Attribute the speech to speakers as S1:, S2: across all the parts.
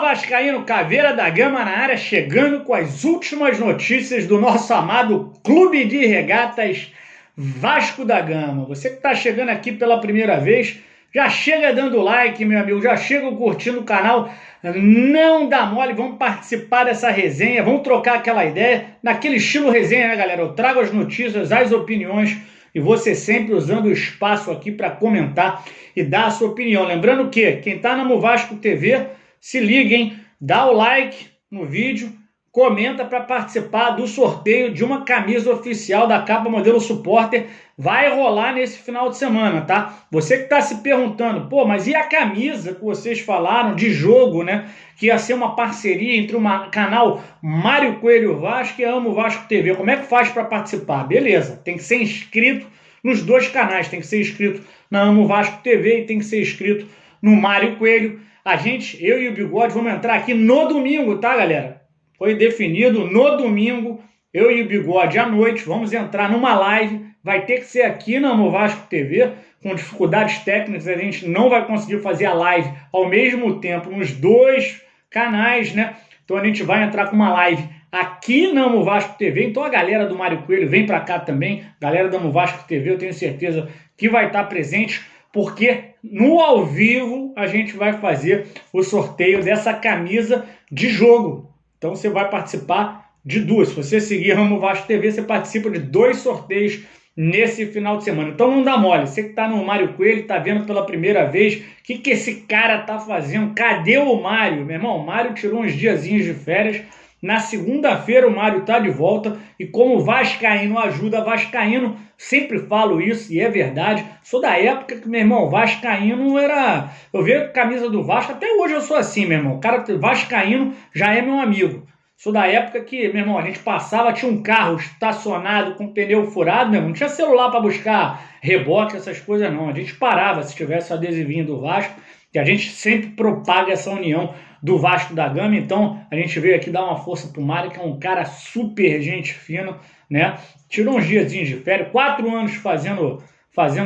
S1: vascaíno, Caveira da Gama na área, chegando com as últimas notícias do nosso amado Clube de Regatas Vasco da Gama. Você que está chegando aqui pela primeira vez, já chega dando like, meu amigo, já chega curtindo o canal, não dá mole, vamos participar dessa resenha, vamos trocar aquela ideia, naquele estilo resenha, né, galera? Eu trago as notícias, as opiniões, e você sempre usando o espaço aqui para comentar e dar a sua opinião. Lembrando que quem está na Movasco TV, se liga, hein? Dá o like no vídeo, comenta para participar do sorteio de uma camisa oficial da Capa Modelo Supporter. Vai rolar nesse final de semana, tá? Você que está se perguntando, pô, mas e a camisa que vocês falaram de jogo, né? Que ia ser uma parceria entre o canal Mário Coelho Vasco e a Amo Vasco TV. Como é que faz para participar? Beleza, tem que ser inscrito nos dois canais. Tem que ser inscrito na Amo Vasco TV e tem que ser inscrito no Mário Coelho. A gente, eu e o Bigode, vamos entrar aqui no domingo, tá, galera? Foi definido no domingo, eu e o Bigode à noite, vamos entrar numa live, vai ter que ser aqui na Movasco TV, com dificuldades técnicas, a gente não vai conseguir fazer a live ao mesmo tempo nos dois canais, né? Então a gente vai entrar com uma live aqui na Movasco TV, então a galera do Mário Coelho vem para cá também, galera da Movasco TV, eu tenho certeza que vai estar presente, porque no ao vivo a gente vai fazer o sorteio dessa camisa de jogo. Então você vai participar de duas. Se você seguir a Amo Vasco TV, você participa de dois sorteios nesse final de semana. Então não dá mole. Você que está no Mário Coelho, está vendo pela primeira vez, o que esse cara tá fazendo? Cadê o Mário? Meu irmão, o Mário tirou uns diazinhos de férias. Na segunda-feira o Mário tá de volta e como vascaíno ajuda vascaíno, sempre falo isso e é verdade. Sou da época que, meu irmão, vascaíno era... Eu vejo a camisa do Vasco, até hoje eu sou assim, meu irmão. O cara vascaíno já é meu amigo. Sou da época que, meu irmão, a gente passava, tinha um carro estacionado com pneu furado, meu irmão. Não tinha celular para buscar reboque, essas coisas não. A gente parava se tivesse o adesivinho do Vasco, que a gente sempre propaga essa união do Vasco da Gama. Então a gente veio aqui dar uma força pro Mário, que é um cara super gente fina, né? Tirou uns diazinhos de férias, 4 anos fazendo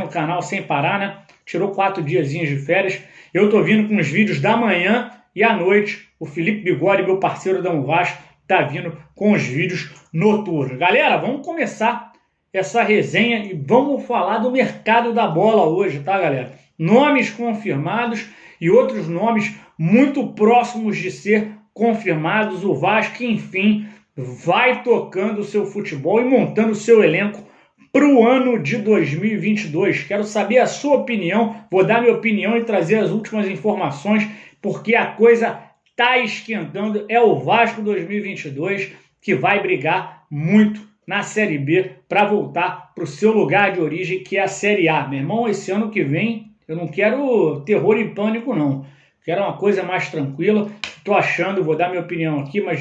S1: o canal sem parar, né? Tirou 4 diazinhos de férias. Eu tô vindo com os vídeos da manhã e à noite. O Felipe Bigode, meu parceiro da Vasco, tá vindo com os vídeos noturnos. Galera, vamos começar essa resenha e vamos falar do mercado da bola hoje, tá, galera? Nomes confirmados e outros nomes muito próximos de ser confirmados. O Vasco, enfim, vai tocando o seu futebol e montando o seu elenco para o ano de 2022. Quero saber a sua opinião, vou dar minha opinião e trazer as últimas informações, porque a coisa tá esquentando. É o Vasco 2022 que vai brigar muito na Série B para voltar para o seu lugar de origem, que é a Série A. Meu irmão, esse ano que vem eu não quero terror e pânico, não. Quero uma coisa mais tranquila. Tô achando, vou dar minha opinião aqui, mas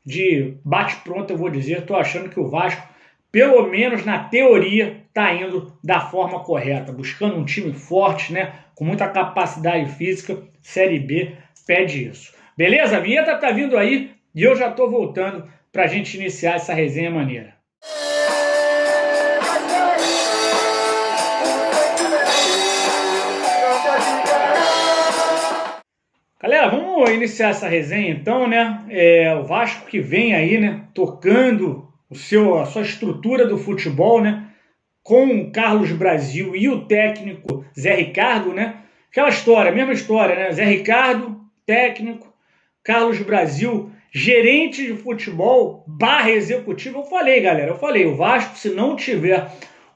S1: de bate-pronto eu vou dizer, tô achando que o Vasco, pelo menos na teoria, tá indo da forma correta, buscando um time forte, né, com muita capacidade física. Série B pede isso. Beleza? A vinheta tá vindo aí e eu já tô voltando pra gente iniciar essa resenha maneira. Galera, vamos iniciar essa resenha então, né? O Vasco que vem aí, né? Tocando a sua estrutura do futebol, né? Com o Carlos Brasil e o técnico Zé Ricardo, né? Aquela história, mesma história, né? Zé Ricardo, técnico, Carlos Brasil, gerente de futebol / executivo. Eu falei, galera, o Vasco, se não tiver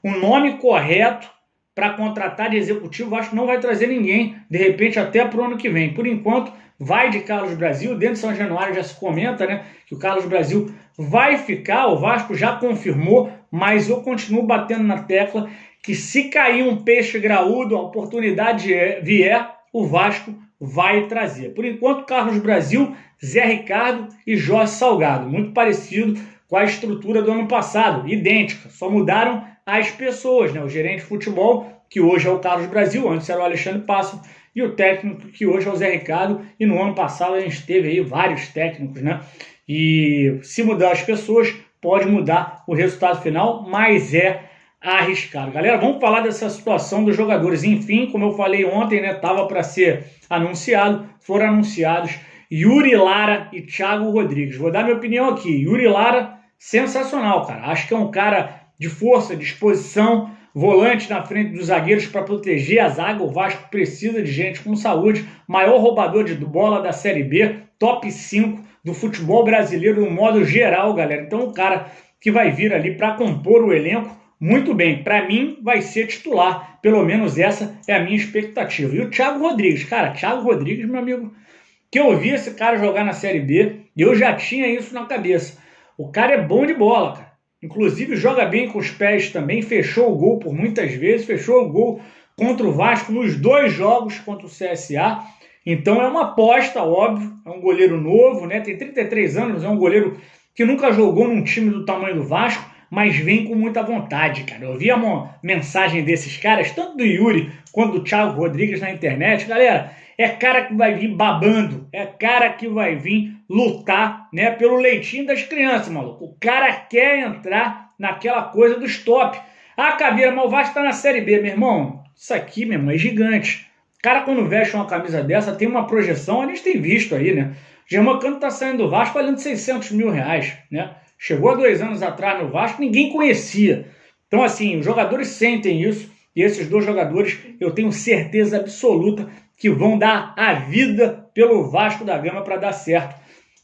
S1: um nome correto para contratar de executivo, o Vasco não vai trazer ninguém, de repente até para o ano que vem. Por enquanto, vai de Carlos Brasil. Dentro de São Januário já se comenta, né, que o Carlos Brasil vai ficar, o Vasco já confirmou, mas eu continuo batendo na tecla que se cair um peixe graúdo, a oportunidade vier, o Vasco vai trazer. Por enquanto, Carlos Brasil, Zé Ricardo e Jorge Salgado, muito parecido com a estrutura do ano passado, idêntica, só mudaram as pessoas, né? O gerente de futebol, que hoje é o Carlos Brasil, antes era o Alexandre Passo, e o técnico, que hoje é o Zé Ricardo, e no ano passado a gente teve aí vários técnicos, né? E se mudar as pessoas, pode mudar o resultado final, mas é arriscado. Galera, vamos falar dessa situação dos jogadores. Enfim, como eu falei ontem, né? Tava para ser anunciado, foram anunciados Yuri Lara e Thiago Rodrigues. Vou dar minha opinião aqui. Yuri Lara, sensacional, cara. Acho que é um cara de força, de disposição, volante na frente dos zagueiros para proteger a zaga. O Vasco precisa de gente com saúde. Maior roubador de bola da Série B, top 5 do futebol brasileiro no modo geral, galera. Então, um cara que vai vir ali para compor o elenco muito bem. Para mim, vai ser titular. Pelo menos essa é a minha expectativa. E o Thiago Rodrigues, cara, Thiago Rodrigues, meu amigo, que eu vi esse cara jogar na Série B e eu já tinha isso na cabeça. O cara é bom de bola, cara. Inclusive, joga bem com os pés também, fechou o gol por muitas vezes, fechou o gol contra o Vasco nos 2 jogos contra o CSA. Então é uma aposta, óbvio, é um goleiro novo, né? Tem 33 anos, é um goleiro que nunca jogou num time do tamanho do Vasco, mas vem com muita vontade, cara. Eu vi uma mensagem desses caras, tanto do Yuri quanto do Thiago Rodrigues na internet. Galera, é cara que vai vir babando, é cara que vai vir lutar, né, pelo leitinho das crianças, maluco. O cara quer entrar naquela coisa do stop. Ah, Caveira, mas o Vasco tá na Série B, meu irmão. Isso aqui, meu irmão, é gigante. O cara, quando veste uma camisa dessa, tem uma projeção, a gente tem visto aí, né? Germán tá saindo do Vasco valendo 600 mil reais, né? Chegou há 2 anos atrás no Vasco, ninguém conhecia. Então, assim, os jogadores sentem isso, e esses 2 jogadores, eu tenho certeza absoluta que vão dar a vida pelo Vasco da Gama para dar certo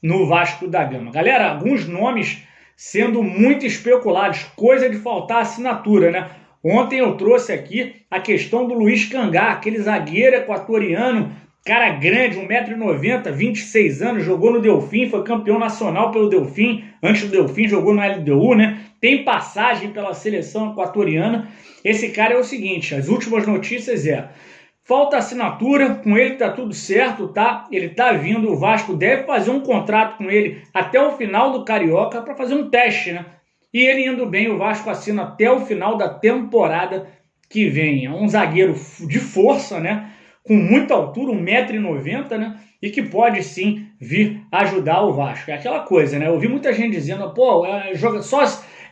S1: no Vasco da Gama. Galera, alguns nomes sendo muito especulados, coisa de faltar assinatura, né? Ontem eu trouxe aqui a questão do Luiz Cangá, aquele zagueiro equatoriano, cara grande, 1,90 m, 26 anos, jogou no Delfim, foi campeão nacional pelo Delfim, antes do Delfim jogou no LDU, né? Tem passagem pela seleção equatoriana. Esse cara é o seguinte, as últimas notícias falta assinatura, com ele tá tudo certo, tá? Ele tá vindo, o Vasco deve fazer um contrato com ele até o final do Carioca para fazer um teste, né? E ele indo bem, o Vasco assina até o final da temporada que vem. É um zagueiro de força, né? Com muita altura, 1,90 m, né? E que pode sim vir ajudar o Vasco. É aquela coisa, né? Eu vi muita gente dizendo, pô, é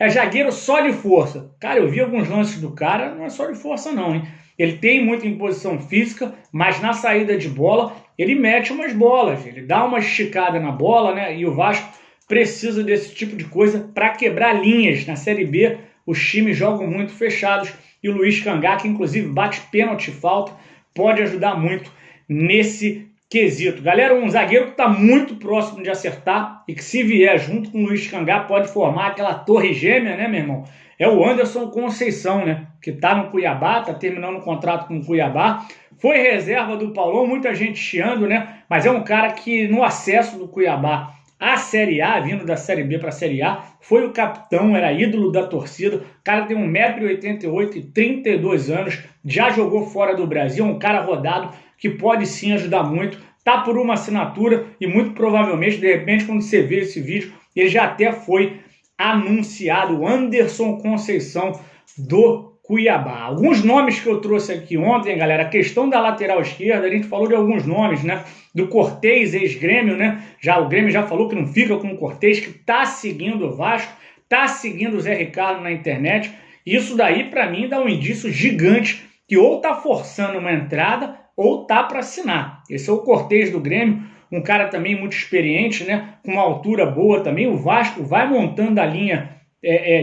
S1: zagueiro só de força. Cara, eu vi alguns lances do cara, não é só de força não, hein? Ele tem muita imposição física, mas na saída de bola, ele mete umas bolas, ele dá uma esticada na bola, né? E o Vasco precisa desse tipo de coisa para quebrar linhas. Na Série B, os times jogam muito fechados e o Luiz Cangá, que inclusive bate pênalti e falta, pode ajudar muito nesse quesito. Galera, um zagueiro que está muito próximo de acertar e que se vier junto com o Luiz Cangá pode formar aquela torre gêmea, né, meu irmão? É o Anderson Conceição, né? Que tá no Cuiabá, tá terminando o contrato com o Cuiabá. Foi reserva do Paulão, muita gente chiando, né? Mas é um cara que no acesso do Cuiabá à Série A, vindo da Série B para a Série A, foi o capitão, era ídolo da torcida. O cara tem 1,88 m e 32 anos, já jogou fora do Brasil, é um cara rodado que pode sim ajudar muito. Tá por uma assinatura e muito provavelmente, de repente, quando você vê esse vídeo, ele já até foi anunciado, Anderson Conceição do Cuiabá. Alguns nomes que eu trouxe aqui ontem, galera, a questão da lateral esquerda, a gente falou de alguns nomes, né? Do Cortez, ex-Grêmio, né? O Grêmio já falou que não fica com o Cortez, que tá seguindo o Vasco, tá seguindo o Zé Ricardo na internet. Isso daí, para mim, dá um indício gigante que ou tá forçando uma entrada ou tá para assinar. Esse é o Cortez do Grêmio, um cara também muito experiente, né? Com uma altura boa também. O Vasco vai montando a linha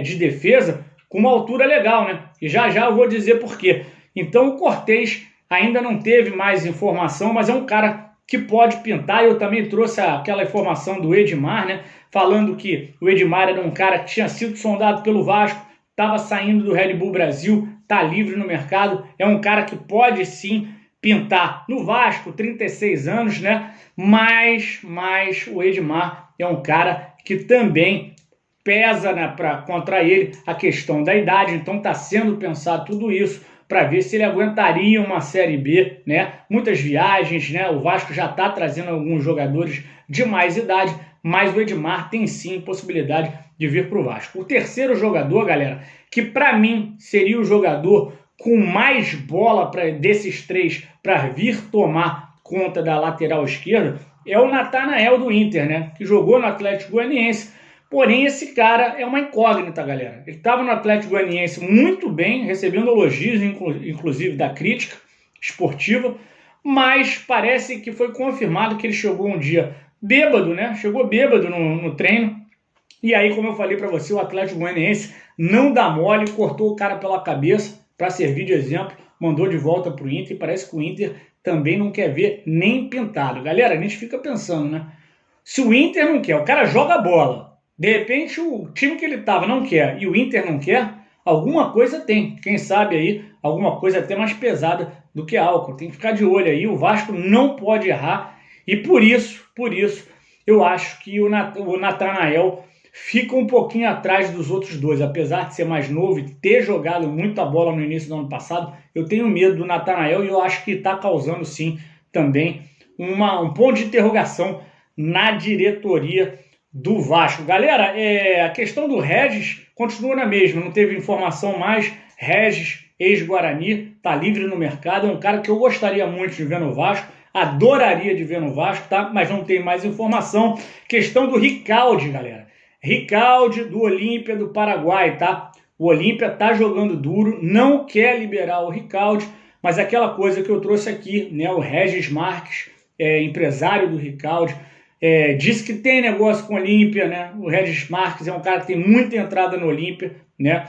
S1: de defesa com uma altura legal, né? E já eu vou dizer por quê. Então o Cortez ainda não teve mais informação, mas é um cara que pode pintar. Eu também trouxe aquela informação do Edmar, né? Falando que o Edmar era um cara que tinha sido sondado pelo Vasco, estava saindo do Red Bull Brasil, tá livre no mercado. É um cara que pode sim pintar no Vasco, 36 anos, né? Mas o Edmar é um cara que também pesa, né, contra ele a questão da idade, então está sendo pensado tudo isso para ver se ele aguentaria uma Série B, né? Muitas viagens, né? O Vasco já está trazendo alguns jogadores de mais idade, mas o Edmar tem sim possibilidade de vir para o Vasco. O terceiro jogador, galera, que para mim seria o jogador com mais bola desses 3 para vir tomar conta da lateral esquerda, é o Natanael do Inter, né? Que jogou no Atlético Goianiense. Porém, esse cara é uma incógnita, galera. Ele estava no Atlético Goianiense muito bem, recebendo elogios, inclusive da crítica esportiva, mas parece que foi confirmado que ele chegou um dia bêbado, né? Chegou bêbado no treino. E aí, como eu falei para você, o Atlético Goianiense não dá mole, cortou o cara pela cabeça para servir de exemplo, mandou de volta para o Inter, e parece que o Inter também não quer ver nem pintado. Galera, a gente fica pensando, né? Se o Inter não quer, o cara joga bola, de repente o time que ele tava não quer e o Inter não quer, alguma coisa tem. Quem sabe aí, alguma coisa até mais pesada do que álcool. Tem que ficar de olho aí, o Vasco não pode errar e por isso, eu acho que o Natanael fica um pouquinho atrás dos outros dois, apesar de ser mais novo e ter jogado muita bola no início do ano passado, eu tenho medo do Natanael e eu acho que está causando sim também um ponto de interrogação na diretoria do Vasco. Galera, a questão do Regis continua na mesma, não teve informação mais. Regis, ex-Guarani, tá livre no mercado, é um cara que eu gostaria muito de ver no Vasco, adoraria de ver no Vasco, tá? Mas não tem mais informação. Questão do Ricaldi, galera. Ricaldi do Olímpia do Paraguai, tá? O Olímpia tá jogando duro, não quer liberar o Ricaldi, mas aquela coisa que eu trouxe aqui, né? O Regis Marques, empresário do Ricaldi, disse que tem negócio com o Olímpia, né? O Regis Marques é um cara que tem muita entrada no Olímpia, né?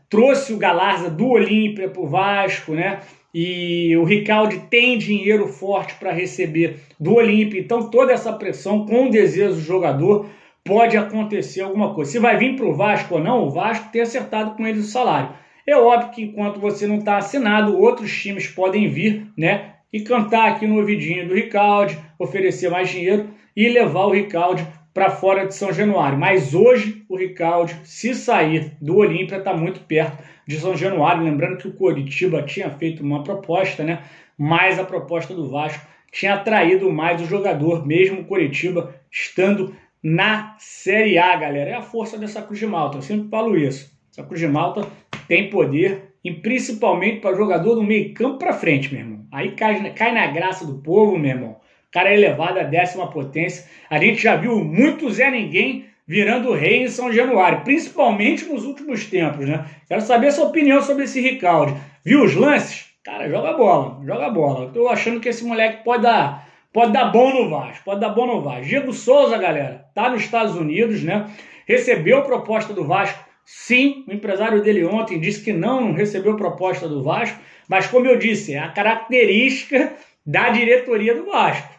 S1: Trouxe o Galarza do Olímpia pro Vasco, né? E o Ricaldi tem dinheiro forte para receber do Olímpia, então toda essa pressão com o desejo do jogador pode acontecer alguma coisa. Se vai vir para o Vasco ou não, o Vasco tem acertado com eles o salário. É óbvio que enquanto você não está assinado, outros times podem vir, né, e cantar aqui no ouvidinho do Ricaldi, oferecer mais dinheiro e levar o Ricaldi para fora de São Januário. Mas hoje o Ricaldi, se sair do Olímpia, está muito perto de São Januário. Lembrando que o Coritiba tinha feito uma proposta, né, mas a proposta do Vasco tinha atraído mais o jogador, mesmo o Coritiba estando na Série A, galera. É a força dessa Cruz de Malta, eu sempre falo isso. Essa Cruz de Malta tem poder, e principalmente para jogador do meio campo para frente, meu irmão. Aí cai na graça do povo, meu irmão. O cara é elevado à 10ª potência. A gente já viu muito Zé Ninguém virando rei em São Januário, principalmente nos últimos tempos, né? Quero saber a sua opinião sobre esse Ricaldi. Viu os lances? Cara, joga bola, joga bola. Eu tô achando que esse moleque pode dar bom no Vasco, pode dar bom no Vasco. Diego Souza, galera, tá nos Estados Unidos, né? Recebeu a proposta do Vasco, sim. O empresário dele ontem disse que não recebeu proposta do Vasco, mas como eu disse, é a característica da diretoria do Vasco.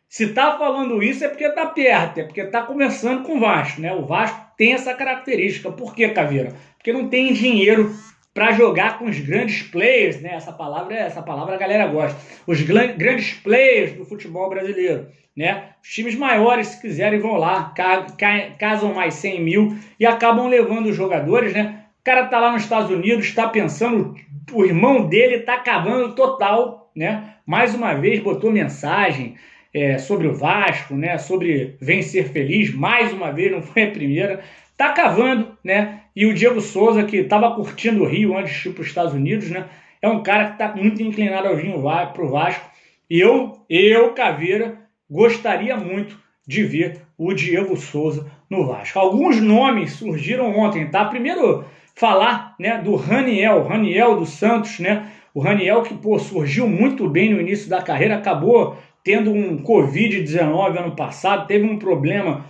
S1: Se tá falando isso é porque tá perto, é porque tá começando com o Vasco, né? O Vasco tem essa característica. Por quê, Caveira? Porque não tem dinheiro para jogar com os grandes players, né? Essa palavra a galera gosta. Os grandes players do futebol brasileiro, né? Os times maiores, se quiserem, vão lá, casam mais 100 mil e acabam levando os jogadores, né? O cara tá lá nos Estados Unidos, está pensando, o irmão dele tá acabando total, né? Mais uma vez botou mensagem sobre o Vasco, né? Sobre vencer feliz, mais uma vez, não foi a primeira. Tá cavando, né? E o Diego Souza, que estava curtindo o Rio antes de ir para os Estados Unidos, né? É um cara que está muito inclinado a vir para o Vasco. E eu, Caveira, gostaria muito de ver o Diego Souza no Vasco. Alguns nomes surgiram ontem, tá? Primeiro, falar, né, do Raniel do Santos, né? O Raniel que, surgiu muito bem no início da carreira, acabou tendo um Covid-19 ano passado, teve um problema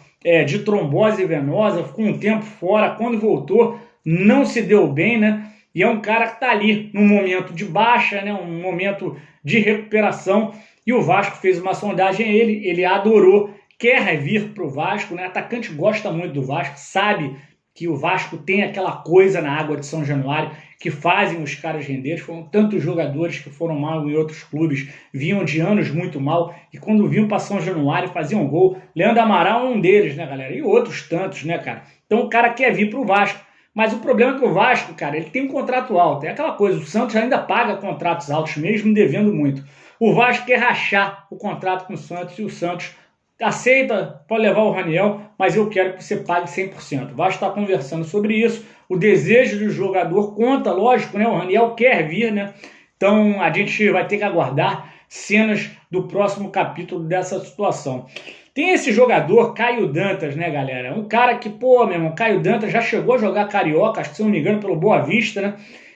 S1: de trombose venosa, ficou um tempo fora, quando voltou não se deu bem, né? E é um cara que está ali num momento de baixa, né? Um momento de recuperação, e o Vasco fez uma sondagem a ele adorou, quer vir para o Vasco, né? O atacante gosta muito do Vasco, sabe que o Vasco tem aquela coisa na água de São Januário que fazem os caras renderem. Foram tantos jogadores que foram mal em outros clubes, vinham de anos muito mal, e quando vinham para São Januário faziam gol. Leandro Amaral é um deles, né, galera? E outros tantos, né, cara? Então o cara quer vir para o Vasco, mas o problema é que o Vasco, cara, ele tem um contrato alto. É aquela coisa, o Santos ainda paga contratos altos, mesmo devendo muito. O Vasco quer rachar o contrato com o Santos, e o Santos aceita, pode levar o Raniel, mas eu quero que você pague 100%. O Vasco está conversando sobre isso. O desejo do jogador conta, lógico, né? O Raniel quer vir, né? Então a gente vai ter que aguardar cenas do próximo capítulo dessa situação. Tem esse jogador, Caio Dantas, né, galera? Um cara que, meu irmão, Caio Dantas já chegou a jogar Carioca, acho que se não me engano, pelo Boa Vista, né?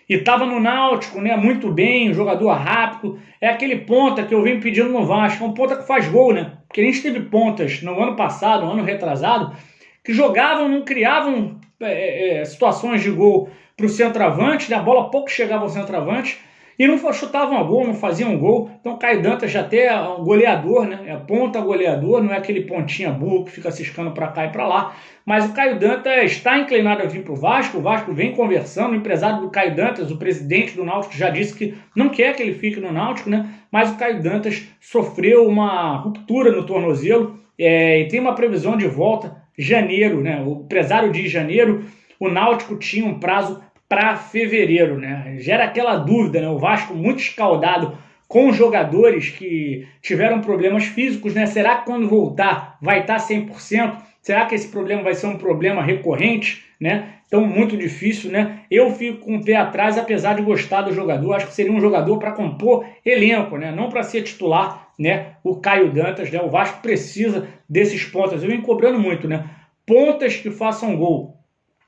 S1: E tava no Náutico, né? Muito bem, um jogador rápido. É aquele ponta que eu venho pedindo no Vasco, é um ponta que faz gol, né? Porque a gente teve pontas no ano passado, no ano retrasado, que jogavam, não criavam situações de gol para o centroavante, né? A bola pouco chegava ao centroavante, e não chutavam a gol, não faziam gol. Então o Caio Dantas já até é um goleador, né? É ponta goleador, não é aquele pontinha burro que fica ciscando para cá e para lá. Mas o Caio Dantas está inclinado a vir para o Vasco vem conversando, o empresário do Caio Dantas, o presidente do Náutico, já disse que não quer que ele fique no Náutico, né? Mas o Caio Dantas sofreu uma ruptura no tornozelo e tem uma previsão de volta janeiro, né? O empresário diz janeiro, o Náutico tinha um prazo para fevereiro, né? Gera aquela dúvida, né? O Vasco muito escaldado com jogadores que tiveram problemas físicos, né? Será que quando voltar vai estar 100%? Será que esse problema vai ser um problema recorrente, né? Então, muito difícil, né? Eu fico com o pé atrás, apesar de gostar do jogador. Acho que seria um jogador para compor elenco, né? Não para ser titular, né? O Caio Dantas, né? O Vasco precisa desses pontas. Eu venho cobrando muito, né? Pontas que façam gol.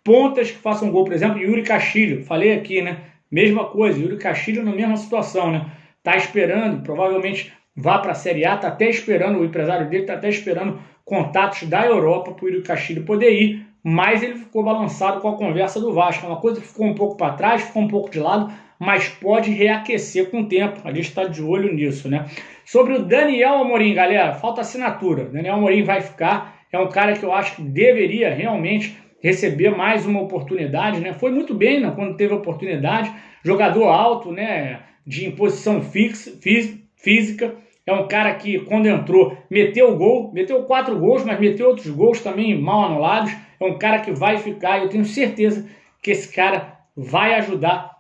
S1: Pontas que façam gol, por exemplo, Yuri Castilho. Falei aqui, né? Mesma coisa, Yuri Castilho na mesma situação, né? Tá esperando, provavelmente vá para a Série A, tá até esperando, o empresário dele tá até esperando contatos da Europa para o Yuri Castilho poder ir, mas ele ficou balançado com a conversa do Vasco. É uma coisa que ficou um pouco para trás, ficou um pouco de lado, mas pode reaquecer com o tempo. A gente está de olho nisso, né? Sobre o Daniel Amorim, galera, falta assinatura. Daniel Amorim vai ficar, é um cara que eu acho que deveria realmente receber mais uma oportunidade, né? Foi muito bem, né, quando teve a oportunidade, jogador alto, né, de imposição física, é um cara que quando entrou meteu gol, meteu 4 gols, mas meteu outros gols também mal anulados, é um cara que vai ficar, eu tenho certeza que esse cara vai ajudar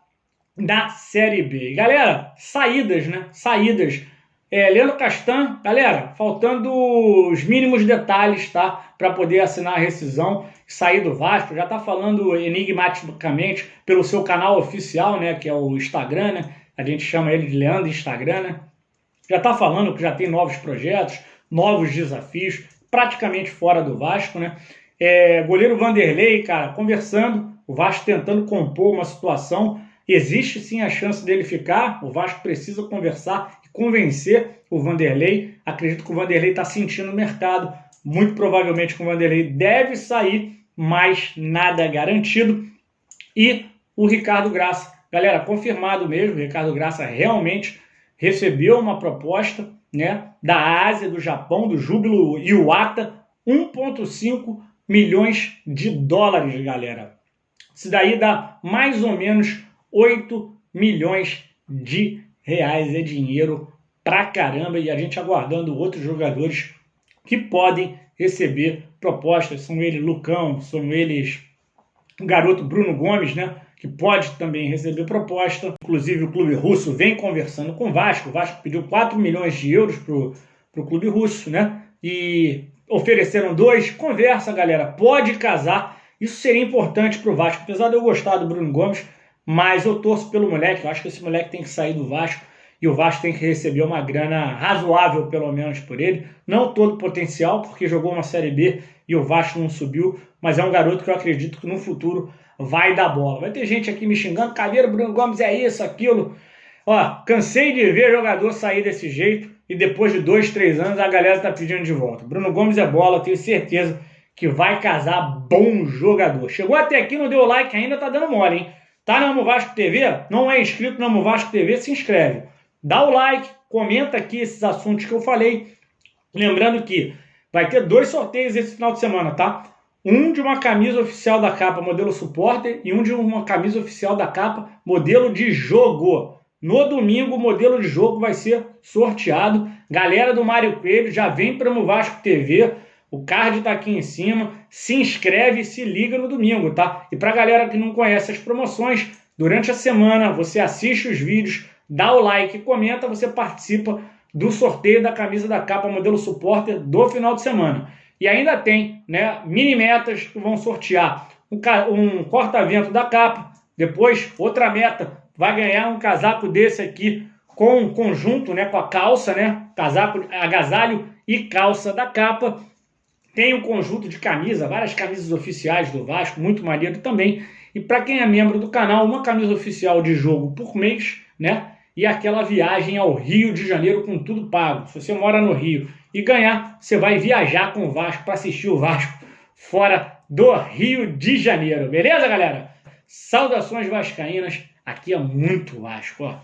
S1: na Série B. E, galera, saídas, né, saídas. Leandro Castan, galera, faltando os mínimos detalhes, tá? Para poder assinar a rescisão e sair do Vasco. Já tá falando enigmaticamente pelo seu canal oficial, né? Que é o Instagram, né? A gente chama ele de Leandro Instagram, né? Já tá falando que já tem novos projetos, novos desafios, praticamente fora do Vasco, né? Goleiro Vanderlei, cara, conversando, o Vasco tentando compor uma situação. Existe sim a chance dele ficar, o Vasco precisa conversar e convencer o Vanderlei. Acredito que o Vanderlei está sentindo o mercado, muito provavelmente que o Vanderlei deve sair, mas nada é garantido. E o Ricardo Graça, galera, confirmado mesmo, o Ricardo Graça realmente recebeu uma proposta, né, da Ásia, do Japão, do Júbilo Iwata, 1,5 milhões de dólares, galera. Isso daí dá mais ou menos 8 milhões de reais, é dinheiro pra caramba, e a gente aguardando outros jogadores que podem receber propostas. São eles Lucão, são eles o garoto Bruno Gomes, né, que pode também receber proposta. Inclusive o clube russo vem conversando com o Vasco pediu 4 milhões de euros pro clube russo, né, e ofereceram 2, conversa, galera, pode casar, isso seria importante pro Vasco, apesar de eu gostar do Bruno Gomes, mas eu torço pelo moleque, eu acho que esse moleque tem que sair do Vasco e o Vasco tem que receber uma grana razoável, pelo menos, por ele. Não todo o potencial, porque jogou uma Série B e o Vasco não subiu, mas é um garoto que eu acredito que no futuro vai dar bola. Vai ter gente aqui me xingando, Caveiro, Bruno Gomes é isso, aquilo. Ó, cansei de ver jogador sair desse jeito e depois de 2, 3 anos a galera tá pedindo de volta. Bruno Gomes é bola, tenho certeza que vai casar, bom jogador. Chegou até aqui, não deu like ainda, tá dando mole, hein? Tá na Amo Vasco TV? Não é inscrito na Amo Vasco TV? Se inscreve. Dá o like, comenta aqui esses assuntos que eu falei. Lembrando que vai ter 2 sorteios esse final de semana, tá? Um de uma camisa oficial da capa modelo supporter e um de uma camisa oficial da capa modelo de jogo. No domingo o modelo de jogo vai ser sorteado. Galera do Mário Coelho já vem para Amo Vasco TV. O card tá aqui em cima, se inscreve e se liga no domingo, tá? E pra galera que não conhece as promoções, durante a semana você assiste os vídeos, dá o like e comenta, você participa do sorteio da camisa da capa modelo supporter do final de semana. E ainda tem, né, mini metas que vão sortear um corta-vento da capa, depois outra meta vai ganhar um casaco desse aqui com um conjunto, né, com a calça, né, casaco, agasalho e calça da capa. Tem um conjunto de camisa, várias camisas oficiais do Vasco, muito maneiro também. E para quem é membro do canal, uma camisa oficial de jogo por mês, né? E aquela viagem ao Rio de Janeiro com tudo pago. Se você mora no Rio e ganhar, você vai viajar com o Vasco para assistir o Vasco fora do Rio de Janeiro. Beleza, galera? Saudações vascaínas. Aqui é muito Vasco, ó.